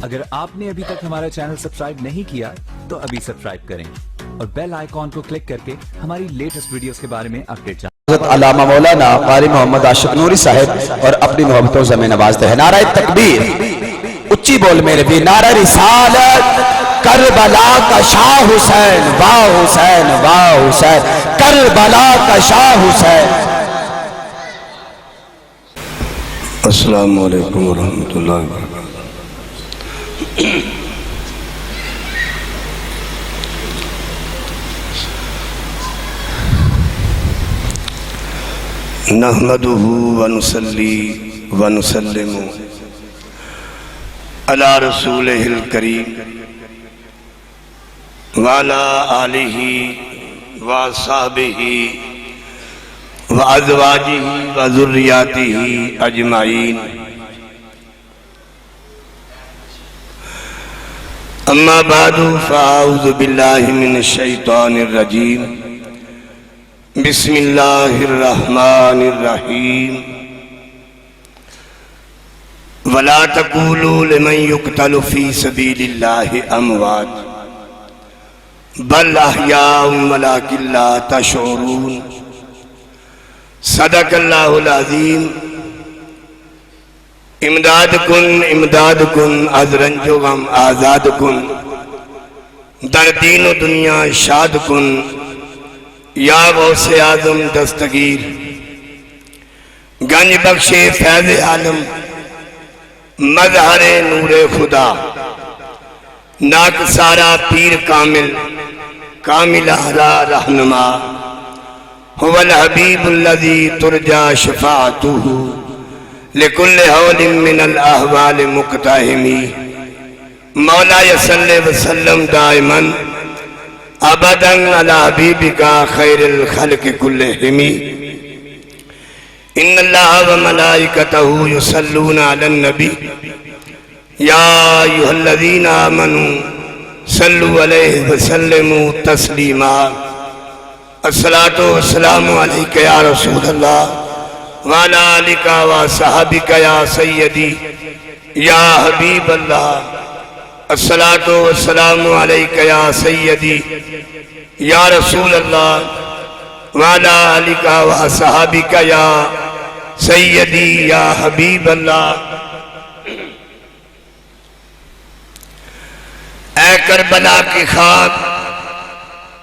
اگر آپ نے ابھی تک ہمارا چینل سبسکرائب نہیں کیا تو ابھی سبسکرائب کریں اور بیل آئیکن کو کلک کر کے ہماری لیٹسٹ ویڈیوز کے بارے میں اپڈیٹ جانیں۔ حضرت علامہ مولانا قاری محمد عاشق نوری صاحب اور اپنی محبتوں سے ہمیں نوازتے ہیں۔ نعرہ تکبیر، اچھی بول میرے بھی، نعرہ رسالت، کربلا کا شاہ حسین، واہ حسین واہ حسین، کربلا کا شاہ حسین۔ السلام علیکم ورحمۃ اللہ وبرکاتہ۔ نحمدہ ونصلی ونسلم علی رسولہ الکریم وعلی آلہ وصحبہ وازواجہ وذریاتہ اجمعین، اما بعد فاعوذ باللہ من الشیطان الرجیم، بسم اللہ الرحمن الرحیم، ولا تقولوا لمن يقتل في سبيل الله اموات بل احیاء ولكن لا تشعرون۔ صدق اللہ العظیم۔ امداد کن از رنج و غم آزاد کن، در دین و دنیا شاد کن، یا غوث اعظم دستگیر، گنج بخش فیض عالم، مظہر نور خدا، ناک سارا پیر کامل، کامل احرا رہنما، هو الحبیب الذی ترجا شفاعتہ لکل حول من الاحوال مقتحمی۔ مولا صلی وسلم دائما ابدا علی حبیبک خیر الخلق کلہم۔ ان اللہ وملائکتہ یصلون علی النبی یا ایھا الذین آمنوا صلوا علیہ وسلموا تسلیما۔ الصلاۃ والسلام علیک یا رسول اللہ وعلی آلک وصحبک یا سیدی یا حبیب اللہ۔ الصلاۃ والسلام علیک یا سیدی یا رسول اللہ وعلی آلک وصحبک یا سیدی یا حبیب اللہ۔ اے کربلا کی خاک،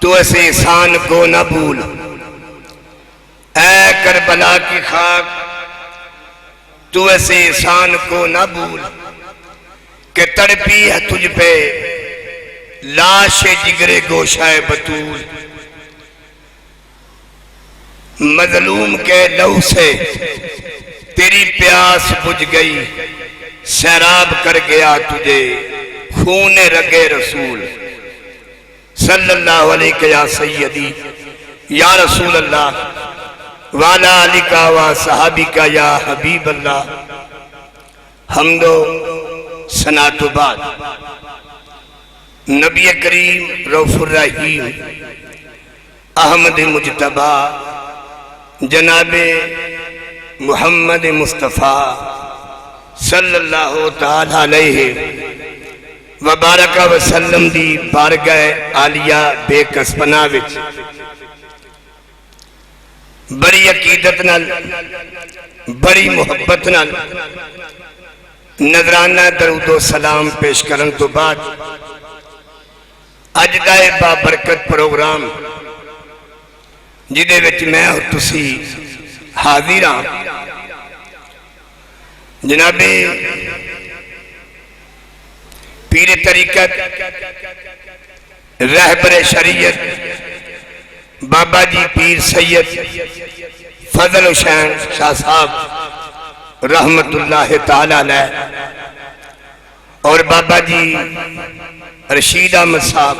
تو اس احسان کو نہ بھول، اے کربلا کی خاک، تو اس احسان کو نہ بھول، کہ تڑپی ہے تجھ پہ لاش جگر گوشہ بطول۔ مظلوم کے لہو سے تیری پیاس بجھ گئی، سیراب کر گیا تجھے خون رگ رسول۔ صلی اللہ علیہ یا سیدی یا رسول اللہ وعلی آلک وصحبک یا حبیب اللہ۔ حمد و ثنا تو بعد نبی کریم رؤوف الرحیم احمد مجتبی جناب محمد مصطفیٰ صلی اللہ تعالی علیہ وبارک وسلم دی بارگاہ عالیہ بے کسپنا وچ بڑی عقیدت نال، بڑی محبت نال نذرانہ درود و سلام پیش کرن تو بعد اج دا بابرکت پروگرام جدے وچ میں اور تسی حاضر ہاں، جناب پیر طریقت، رہبر شریعت بابا جی پیر سید فضل حسین شاہ صاحب رحمت اللہ تعالی علیہ، اور بابا جی رشید احمد صاحب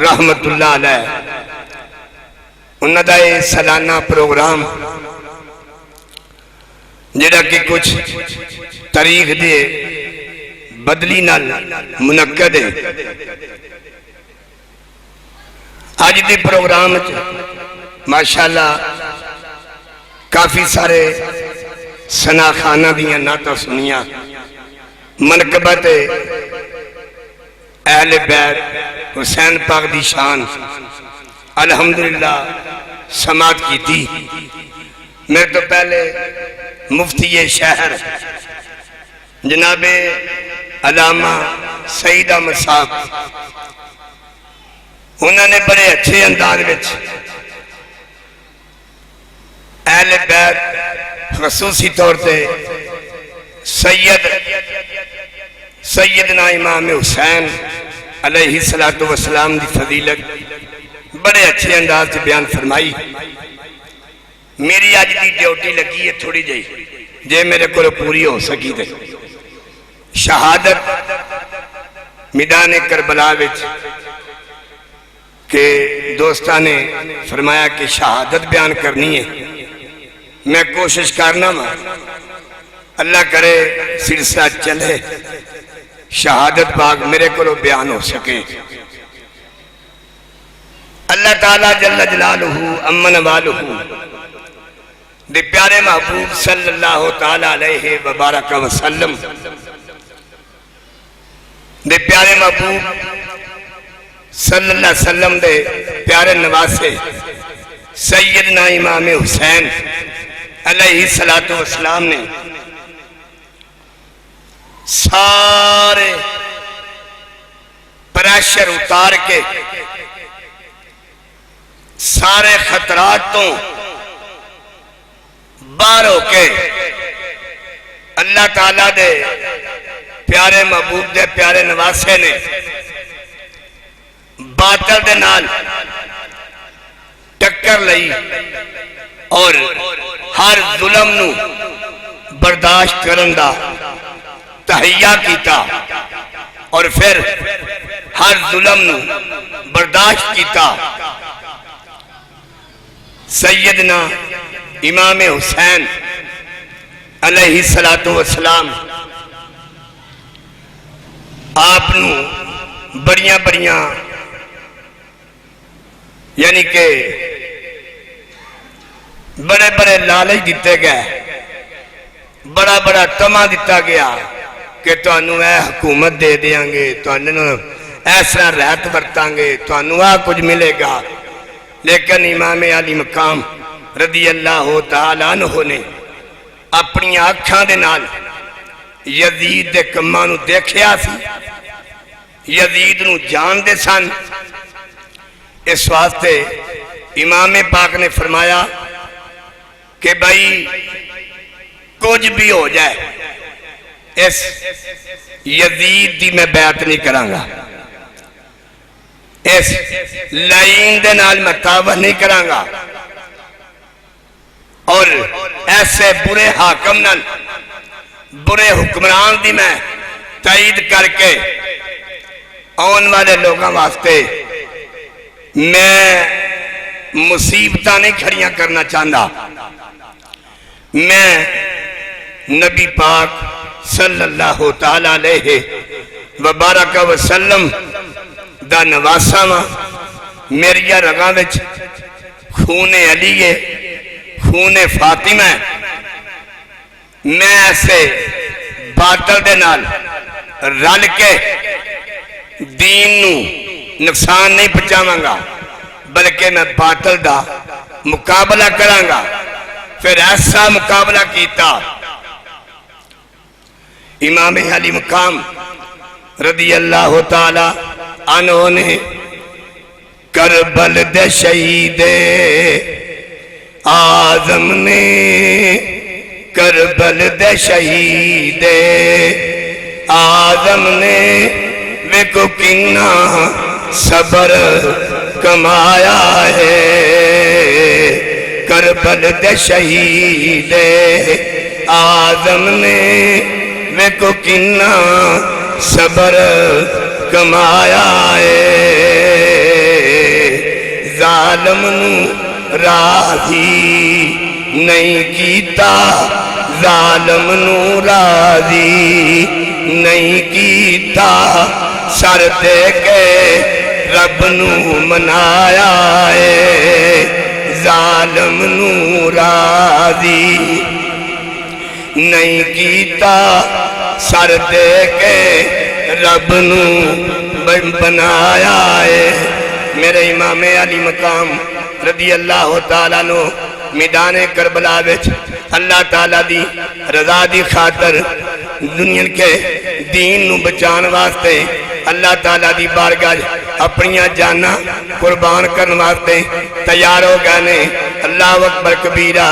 رحمت اللہ علیہ، انہاں دا سالانہ پروگرام جڑا کہ کچھ تاریخ دے بدلی نال منعقد ہے۔ آج دے پروگرام ماشاءاللہ کافی سارے ثنا خانہ دیاں نعتاں سنیاں، منقبت اہل بیت حسین پاک دی شان الحمدللہ سماعت کی تھی۔ میرے تو پہلے مفتی شہر جناب علامہ سعید احمد صاحب انہوں نے بڑے اچھے انداز وچ اہل بیت خصوصی طور تے سیدنا امام حسین علیہ السلام دی فضیلت بڑے اچھے انداز سے بیان فرمائی۔ میری آج دی ڈیوٹی لگی ہے تھوڑی جائی جے میرے کو پوری ہو سکی دے۔ شہادت میدان کربلا وچ کہ دوستہ نے فرمایا کہ شہادت بیان کرنی ہے، میں کوشش کرنا ماں اللہ کرے سلسلہ چلے شہادت پاک میرے کو بیان ہو سکے۔ اللہ تعالیٰ جل جلالہ امن والہ دے پیارے محبوب صلی اللہ تعالیٰ علیہ وبارک وسلم دے پیارے محبوب صلی اللہ علیہ وسلم دے پیارے نواسے سیدنا امام حسین علیہ السلام نے سارے پریشر اتار کے سارے خطرات تو باہر ہو کے اللہ تعالیٰ دے پیارے محبوب دے پیارے نواسے نے باطل دے نال ٹکر لئی اور ہر ظلم نو برداشت کرن دا تہیہ کیتا اور پھر ہر ظلم نو برداشت کیتا۔ سیدنا امام حسین علیہ السلام آپ نو بڑیاں بڑیاں یعنی کہ بڑے بڑے لالچ دیتے گئے، بڑا بڑا تمہ دیتا گیا کہ تانوں اے حکومت دے دیاں گے، تانوں ایسا رہت برتاں گے، تانوں آ کچھ ملے گا۔ لیکن امام علی مقام رضی اللہ تعالیٰ عنہ نے اپنی آنکھاں دے نال یزید دے کماں نو دیکھیا سی، یزید نو جان دے سن۔ اس واسطے امام پاک نے فرمایا کہ بھائی کچھ بھی ہو جائے اس یزید دی میں بیعت نہیں کروں گا، اس لائن دے نال میں تعاون نہیں کروں گا، اور ایسے برے حاکم نال برے حکمران دی میں تائید کر کے آن والے لوگاں واسطے میں مصیبتاں نہیں کھڑیاں کرنا چاہتا۔ میں نبی پاک صلی اللہ تعالیٰ علیہ وبارک وسلم دا نواسا ماں، میری رگاں وچ خون علی ہے، خون فاطمہ ہے۔ میں ایسے باطل دے نال رل کے دین نو نقصان نہیں پہنچاواں گا، بلکہ میں باطل دا مقابلہ کراں گا۔ پھر ایسا مقابلہ کیتا امام علی مقام رضی اللہ تعالی عنہ نے کربل دے شہید آزم نے، کربل دے شہید آزم نے ویکو کنا صبر کمایا ہے، کربل دے شہید آزم نے ویکو کنا صبر کمایا ہے، ظالم نو راضی نہیں کیتا، ظالم نو راضی نہیں کیتا، سر دے کے رب نو منایا ہے، ظالم نو راضی نہیں کیتا سر دے کے رب نو بنایا ہے میرے امام علی مقام رضی اللہ تعالیٰ نو میدان کربلا وچ اللہ تعالیٰ دی رضا دی خاطر دنیا کے دین نو بچان واسطے اللہ تعالیٰ دی بارگاہ اپنیاں جانا قربان کرن واسطے تیار ہو گئے نے اللہ اکبر کبیرہ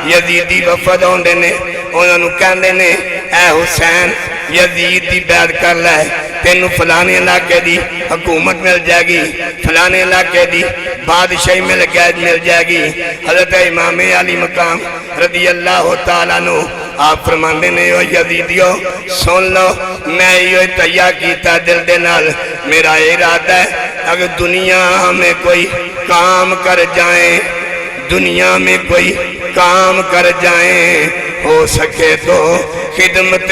یزیدی وفد ہوندے نے انہوں نے کہندے نے اے حسین یزید دی بیعت کر لے تینو فلانے علاقے دی حکومت مل جائے گی فلانے علاقے دی بادشاہی مل جائے گی حضرت امام علی مقام رضی اللہ تعالیٰ نو آپ فرماندے نے او یزیدیو سن لو میں یہ تیار کیتا دل دے نال میرا ارادہ ہے اگر دنیا میں کوئی کام کر جائیں دنیا میں کوئی کام کر جائیں ہو سکے تو خدمت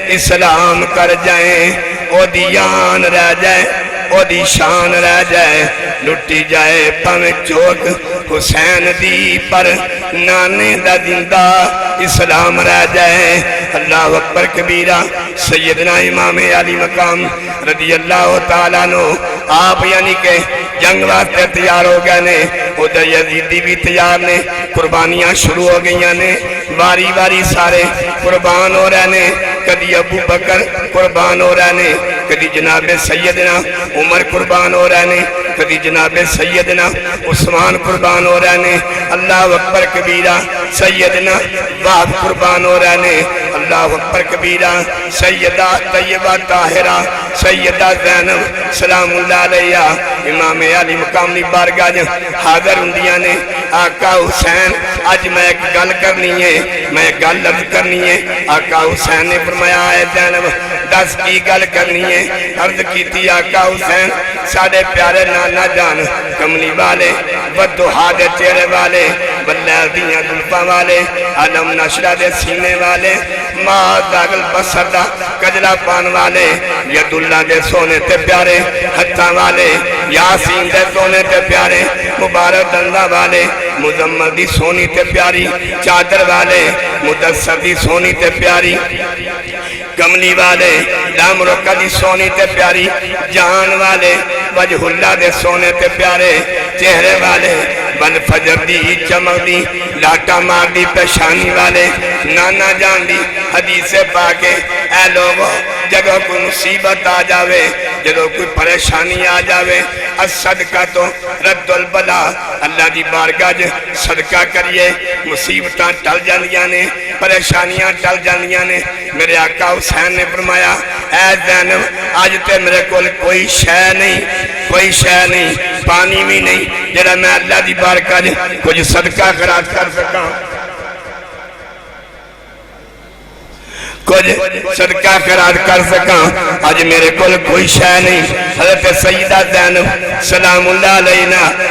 اسلام کر جائیں او دیان رہ جائے او دی شان رہ جائے لٹی جائے پاویں چوک حسین دی پر نانے دا زندہ اسلام رہ جائے اللہ اکبر کبیرہ سیدنا امام علی مقام رضی اللہ تعالیٰ نو آپ یعنی کہ جنگ واسطے تیار ہو گئے نے ادھر یزیدی بھی تیار نے قربانیاں شروع ہو گئی نے باری باری سارے قربان ہو رہے نے کدی ابو بکر قربان ہو رہے نے کدی جناب سیدنا عمر قربان ہو رہے نے کدی جناب سیدنا عثمان قربان ہو رہے نے اللہ اکبر کبیرہ سیدنا وہب قربان ہو رہے نے اللہ اکبر کبیرہ سیدہ طیبہ طاہرہ سیدہ زینب سلام اللہ علیہ امام علی مقام دی بارگاہ حاضر ہوندیاں نے آقا حسین اج میں ایک گل کرنی ہے میں ایک گل لفظ کرنی ہے آقا حسین نے فرمایا ہے زینب دس کی گل کرنی ہے عرض کیتی آقا حسین ساڑے پیارے نانا جان کملی والے بدوہا دے چہرے والے بلیل دیاں دلپا والے علم نشرہ دے سینے والے ماں داغل بسر دا کجلہ پان والے ید اللہ دے سونے تے پیارے ہتھاں والے یاسین دے سونے تے پیارے مبارک دندہ والے مزمل دی سونی تے پیاری چادر والے مدثر دی سونی تے پیاری کملی والے لام رکا دی سونی تے پیاری جان والے وجہ اللہ دے سونے تے پیارے چہرے والے بن فجر دی چمک دی لاٹا مار دی پیشانی والے نانا جان دی حدیث پاکے اے لوگو جگہ کوئی مصیبت آ جاوے جگہ کوئی پریشانی آ جاوے صدقہ تو رد البلا اللہ دی بارگاہ صدقہ کریے مصیبتاں ٹل جاندیاں نے پریشانیاں ٹل جاندیاں نے میرے آقا حسین نے فرمایا اے زینب آج تے میرے کول کوئی شے نہیں پانی بھی نہیں جڑا میں اللہ دی بارگاہ کچھ صدقہ خیرات کر سکاں کچھ صدقہ خیرات کر سکاں آج میرے کول کوئی شے نہیں حضرت سیدہ زینب سلام اللہ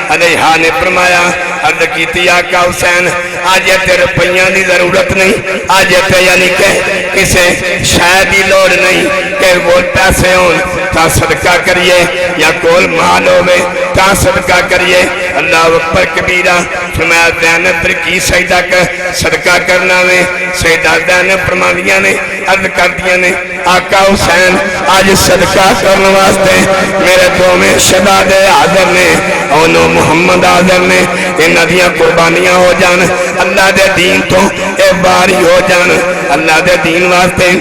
علیہ نے فرمایا عرض کیتی آقا حسین آج یہ تیرے پیاں دی ضرورت نہیں آج یہ تے یعنی کہ کسے شاید ہی لوڑ نہیں کہ وہ پیسے ہون تا صدقہ کریے یا کول مال ہوئے تا صدقہ کریے اللہ اکبر کبیرہ فرمایا زینب پر کی سجدہ کر صدقہ کرنا میں سیدہ زینب فرمانیاں نے عرض کر دیا نے آقا حسین آج صدقہ کرنے واسطے میرے دو میں شداد حاضر نے اونو محمد حاضر نے ان ندیاں قربانیاں ہو جان اللہ دے دین تو اے باری ہو جان اللہ دے دین واسطے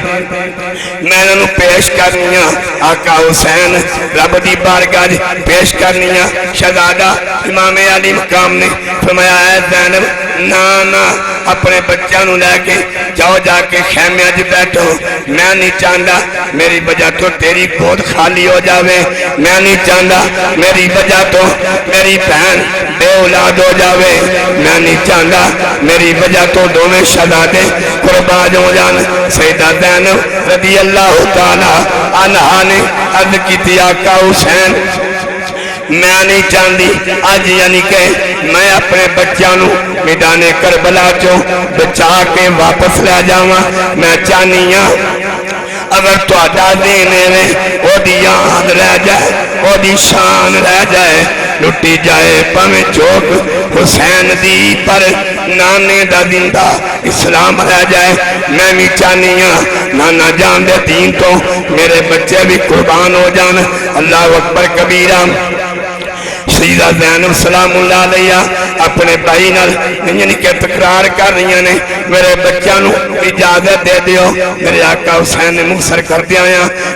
میں انہوں پیش کرنیاں آقا حسین رب دی بارگاہ پیش کرنیاں شہزادہ امام علی مقام نے فرمایا اے زینب نانا اپنے بچہ نو لے کے جاؤ جا کے خیمے اج بیٹھو میں نہیں چاہتا میری وجہ تو تیری گود خالی ہو جاوے میں نہیں چاہتا میری وجہ تو میری بہن بے اولاد ہو جاوے میں نہیں چاہتا میری وجہ تو دونوں شہزادے قربان ہو جان سیدہ زینب رضی اللہ تعالی عنہا نے عرض کی آقا حسین میں نہیں چاہتی آج یعنی کہ میں اپنے بچانوں میدان کربلا چو بچا کے واپس لے جاواں میں چاہنی ہاں اگر تہاڈا دین ہے او دی یاد رہ جائے او دی شان رہ جائے لٹی جائے پویں چوک حسین دی پر نانے دا زندہ اسلام رہ جائے میں بھی چاہنی ہاں نانا جان دے دین تو میرے بچے بھی قربان ہو جان اللہ اکبر کبیرہ سیدہ زینب سلام اللہ علیہ اپنے بھائی نال یعنی کہ تکرار کر رہی نے میرے بچوں نو اجازت دے دیو میرے آقا حسین نے مختصر کر دیا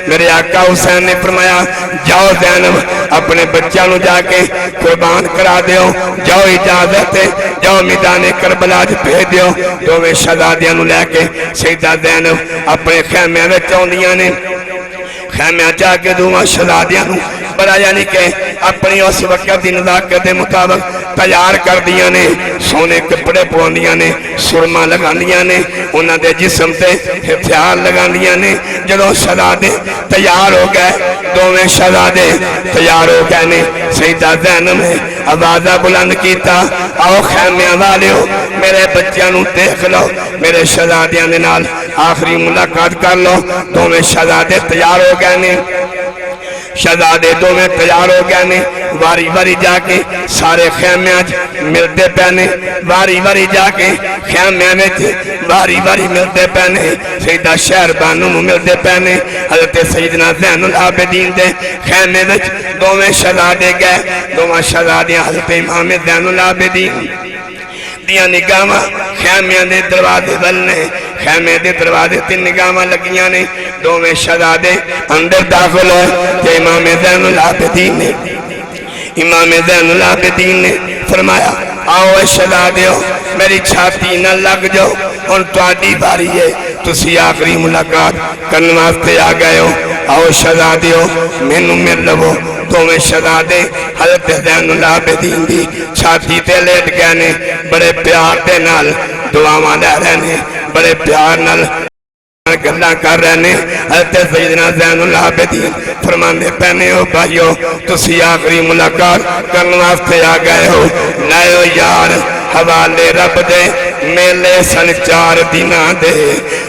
میرے آقا حسین نے فرمایا جاؤ زینب اپنے بچوں نو جا کے قربان کرا دیو جاؤ اجازت ہے جاؤ میدان کربلا بھیج دیو دوویں شہزادیاں نو لے کے سیدہ زینب اپنے خیمے وچ اوندیاں نے خیمے جا کے دوواں شہزادیاں نو بڑا یعنی کہ اپنی اس وقت دی نزاکت دے مطابق تیار کر دیا نے سونے کپڑے پواندیاں نے سرما لگاندیاں نے انہاں دے جسم تے ہتھیار لگاندیاں نے جدوں شہزادے تیار ہو گئے دوویں شہزادے تیار ہو گئے نے سیدہ زینب نے آوازہ بلند کیتا آؤ خیمیاں والیو میرے بچیاں نو دیکھ لو میرے شہزادیاں دے نال آخری ملاقات کر لو دوویں شہزادے تیار ہو گئے نے شہزادے دو میں تیار ہو گئے نے واری واری جا کے سارے خیمیاں ملتے پہنے واری واری جا کے خیمیاں میں واری واری ملتے پہنے سیدہ شہر بانو ملتے پہنے حضرت سیدنا زین العابدین دے خیمے وچ دو میں شہزادے گئے دو شہزادیاں حضرت امام زین العابدین دیاں نگاہاں خیمیاں دے دروازے ولنے خیمے دے دروازے تین نگاہاں لگیاں نے دوویں شہزادے اندر داخل ہوئے کہ امام زین العابدین نے فرمایا آؤ اے شہزادیو میری چھاتی نہ لگ جاؤ اور تہاڈی باری ہے تسی آخری ملاقات کرنے واسطے آ گئے ہو آؤ شہزادیو مینوں مل لو دوویں شہزادے حضرت زین العابدین دی چھاتی تے لیٹ گئے نے بڑے پیار دے نال دعاواں لے رہے نے بڑے پیار نال گلاں کر رہے نے حضرت سیدنا زین العابدین فرماندے پہنے ہو بھائیو تسی آخری ملاقات کرنے واسطے آ گئے ہو لائیو یار حوالے رب دے میلے سن 4 دناں دے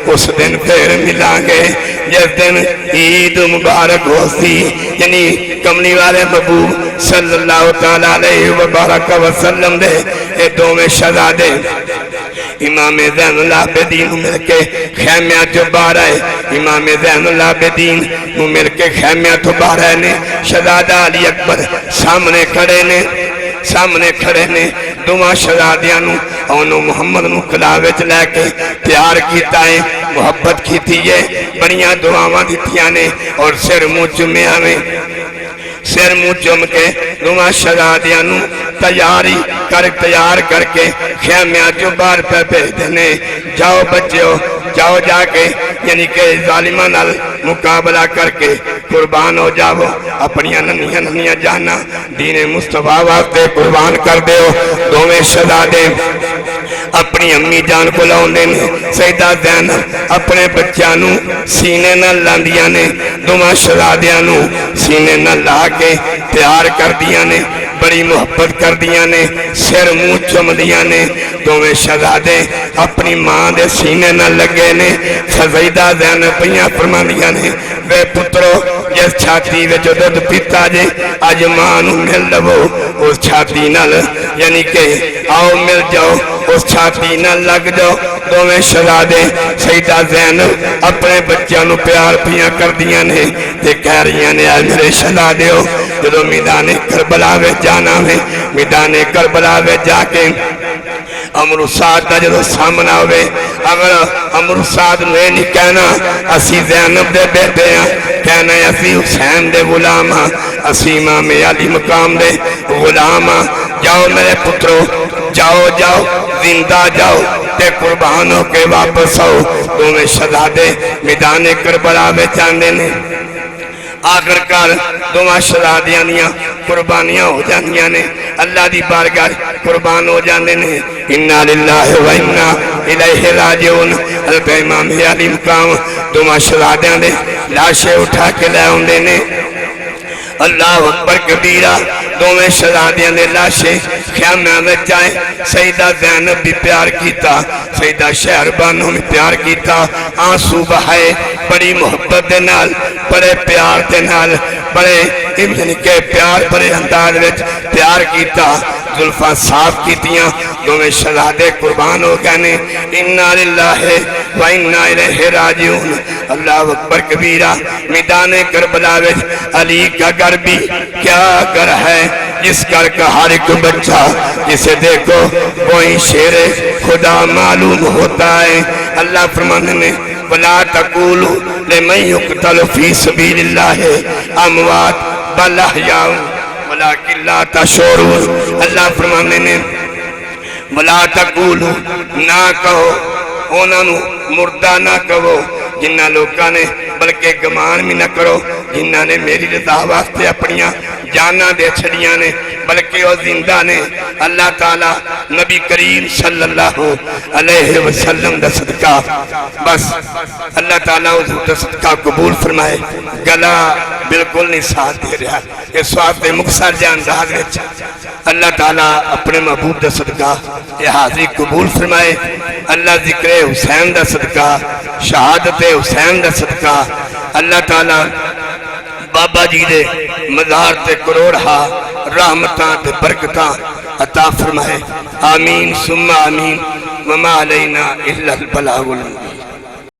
اس دن پھر ملیں گے جس دن عید مبارک ہو سی یعنی کملی والے محبوب صلی اللہ تعالیٰ علیہ وبارک وسلم دے اے دوویں شہزادے امام زین العابدین مل کے خیمیاں جو باہر آئے امام زین العابدین مل کے خیمیاں تو باہر آئے نے شہزادہ علی اکبر سامنے کھڑے نے دوواں شہزادیاں نو اونو محمد نو کلاوچ لے کے پیار کیتا ہے محبت کیتی ہے بڑیاں دعاواں دتیاں نے اور سر منہ چومیا میں سر منہ چوم کے دوواں شہزادیاں نو تیار کر کے خیمیاں جو باہر پہ بھیج دینے جاؤ بچیو جاؤ جا کے یعنی کہ ظالمہ نال مقابلہ کر کے قربان ہو جاؤ اپنی ننیاں جانا دین مصطفیٰ واسطے قربان کر دیو دوویں شہزادے اپنی امی جان کو لاؤندے نے سیدہ زینب اپنے بچیاں نو سینے نہ لاندیاں نے دوواں شہزادیاں نو سینے نہ لا کے پیار کر دیاں نے بڑی محبت کر دیاں نے سر منہ چم دیاں نے دوویں شہزادے اپنی ماں دے سینے نہ لگے نے سیدہ زینب پیاں فرماندیاں نے وے پترو جس چھاتی وچ دودھ پیتا جے اج ماں نو مل لو اس چھاتی نال یعنی کہ آؤ مل جاؤ اس چھاتی نہ لگ جاؤ دوویں شہزادے سیدہ زینب اپنے بچیاں نو پیار پیاں کر دیاں نے تے کہہ رہیاں نے اے میرے شہزادیو جدوں میدان کربلا وچ جانا ہے میدان کربلا وچ جا کے امر سعد دا جدوں سامنا ہوئے اگر امر سعد نے نہیں کہنا اسی زینب دے بیٹے ہیں کہنا اسی حسین دے غلام ہاں اسی امام علی مقام دے غلام ہاں جاؤ میرے پترو جاؤ زندہ جاؤ تے قربان ہو کے واپس آؤ دوویں شہزادے میدان کربلا وچ آندے نے آخر کار دوواں شہزادیاں دیاں قربانیاں ہو جاندیاں نے اللہ دی بارگاہ قربان ہو جاندے نے انا للہ و انا الیہ راجعون حضرت امام علی مقام دوواں شہزادیاں دے لاشیں اٹھا کے لے آندے نے اللہ اکبر کبیرہ دوویں شہزادیاں دے لاشیں خیمے وچ جائے سیدہ زینب بھی پیار کیتا سیدہ شہربانو بھی پیار کیتا آنسو بہائے بڑی محبت دے نال بڑے پیار دے نال بڑے یعنی کہ پیار بڑے انداز وچ پیار کیتا زلفاں صاف کیتیاں دوویں شہزادے قربان ہو گئے نے انا للہ و انا الیہ راجعون اللہ اکبر کبیرہ میدان کربلا وچ علی کا گھر بھی کیا گھر ہے جس گھر کا ہر ایک بچہ جسے دیکھو وہی شیر خدا معلوم ہوتا ہے اللہ فرمانے نے وَلَا تَقُولُوا لِمَنْ يُقْتَلُ فِي سَبِيلِ اللَّهِ أَمْوَاتٌ بَلْ أَحْيَاءٌ وَلَكِنْ لَا تَشْعُرُونَ اللہ فرمانے نے وَلَا تَقُولُوا نہ کہو انہوں مردہ نہ کہو جنہ لوگاں نے بلکہ گمان بھی نہ کرو جنہ نے میری رضا واسطے اپنیاں جانا دے چھڑیاں نے بلکہ وہ زندہ نے اللہ تعالیٰ نبی کریم صلی اللہ علیہ وسلم دا صدقہ بس اللہ تعالیٰ حضور دا صدقہ قبول فرمائے گلا بالکل نہیں ساتھ دے رہا اس واسطے مقصر جان انداز وچ اللہ تعالیٰ اپنے محبوب دا صدقہ یہ حاضری قبول فرمائے اللہ ذکر حسین دا صدقہ شہادت حسین دا صدقہ اللہ تعالیٰ بابا جی دے مزار تے کروڑہا رحمتاں تے برکتاں عطا فرمائے آمین ثم آمین وما علینا الا البلاغ المبین